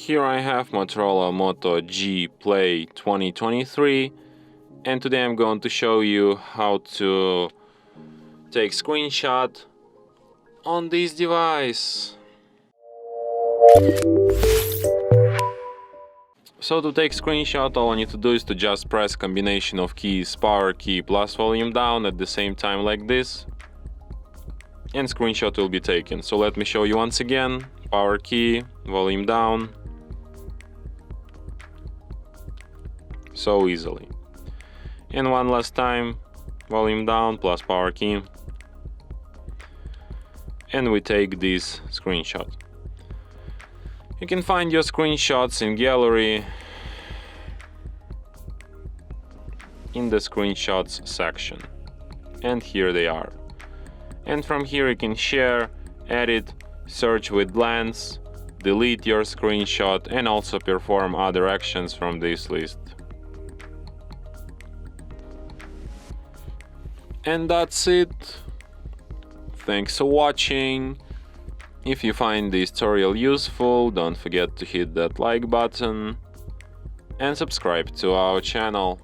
Here I have Motorola Moto G Play 2023, and today I'm going to show you how to take screenshot on this device. So to take screenshot, all I need to do is to just press combination of keys, power key plus volume down at the same time like this, and screenshot will be taken. So let me show you once again. Power key, volume down. So easily. And one last time, volume down plus power key. And we take this screenshot. You can find your screenshots in gallery in the screenshots section. And here they are. And from here you can share, edit, search with blends, delete your screenshot, and also perform other actions from this list. And that's it. Thanks for watching. If you find this tutorial useful, don't forget to hit that like button and subscribe to our channel.